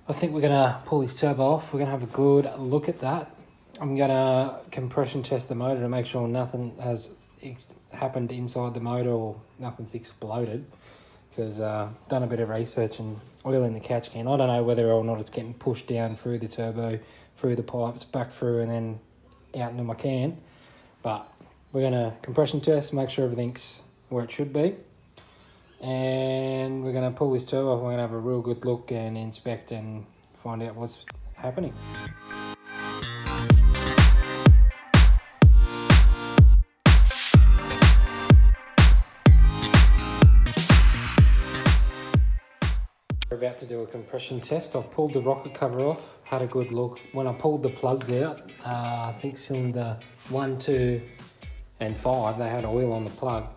I think we're going to pull this turbo off. We're going to have a good look at that. I'm going to compression test the motor to make sure nothing has happened inside the motor or nothing's exploded, because done a bit of research and oil in the catch can. I don't know whether or not it's getting pushed down through the turbo, through the pipes, back through and then out into my can. But we're going to compression test, make sure everything's where it should be. And we're going to pull this turbo off. We're going to have a real good look and inspect and find out what's happening. We're about to do a compression test. I've pulled the rocket cover off, had a good look. When I pulled the plugs out, I think cylinder 1, 2 and 5, they had oil on the plug.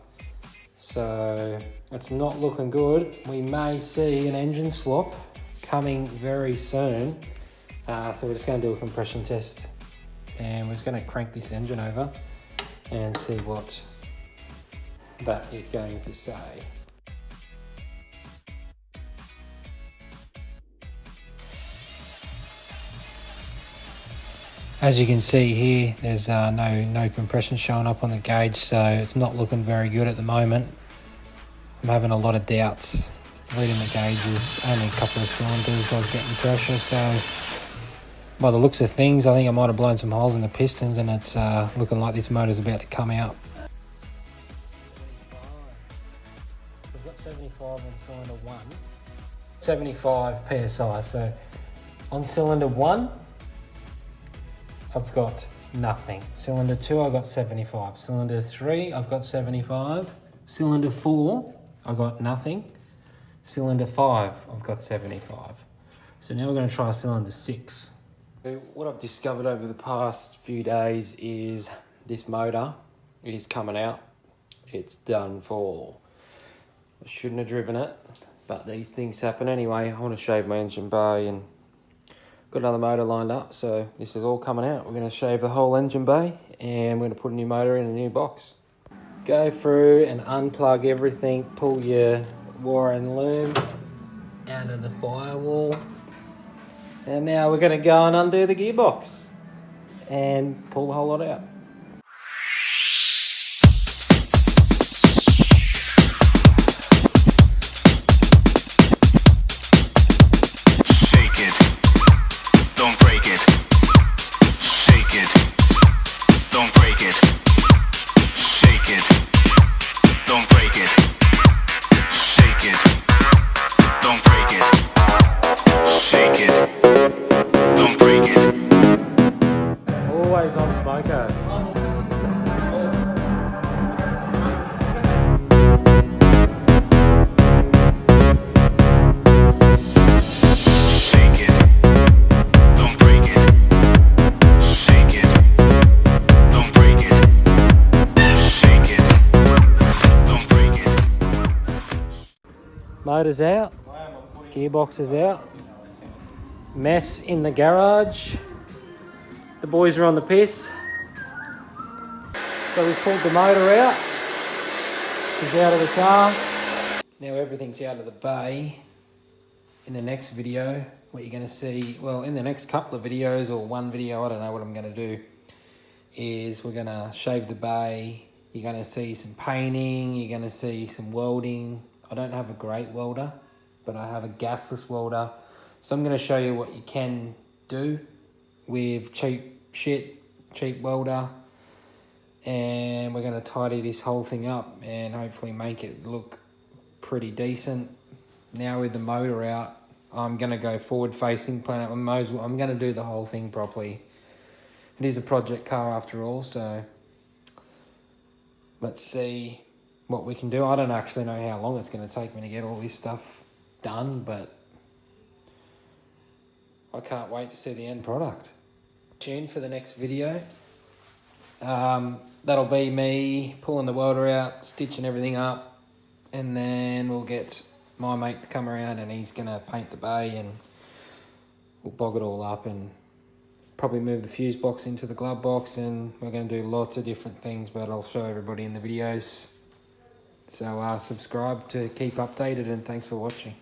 So it's not looking good. We may see an engine swap coming very soon. So we're just going to do a compression test and we're just going to crank this engine over and see what that is going to say. As you can see here, there's no compression showing up on the gauge, so it's not looking very good at the moment. I'm having a lot of doubts. Reading the gauges, only a couple of cylinders, I was getting pressure, so by the looks of things, I think I might have blown some holes in the pistons and it's looking like this motor's about to come out. So I've got 75 on cylinder 1, 75 PSI, so on cylinder 1, I've got nothing. Cylinder 2, I've got 75. Cylinder 3, I've got 75. Cylinder 4, I've got nothing. Cylinder 5, I've got 75. So now we're going to try cylinder 6. What I've discovered over the past few days is this motor is coming out. It's done for. I shouldn't have driven it, but these things happen anyway. I want to shave my engine bay and got another motor lined up, so this is all coming out. We're going to shave the whole engine bay and we're going to put a new motor in a new box. Go through and unplug everything, pull your wire and loom out of the firewall. And now we're going to go and undo the gearbox and pull the whole lot out. Always on smoko. Shake it, don't break it. Shake it, don't break it. Shake it, don't break it. Motor's out, gearbox is out, mess in the garage. The boys are on the piss. So we pulled the motor out. It's out of the car. Now everything's out of the bay. In the next video, what you're going to see, well, in the next couple of videos or one video, I don't know what I'm going to do, is we're going to shave the bay. You're going to see some painting. You're going to see some welding. I don't have a great welder, but I have a gasless welder. So I'm going to show you what you can do with cheap welder, and we're going to tidy this whole thing up and hopefully make it look pretty decent. Now with the motor out, I'm going to go forward facing, plan out my nose. I'm going to do the whole thing properly. It is a project car after all, so let's see what we can do. I don't actually know how long it's going to take me to get all this stuff done, but I can't wait to see the end product. Tune for the next video. That'll be me pulling the welder out, stitching everything up, and then we'll get my mate to come around and he's going to paint the bay and we'll bog it all up and probably move the fuse box into the glove box, and we're going to do lots of different things, but I'll show everybody in the videos. So subscribe to keep updated, and thanks for watching.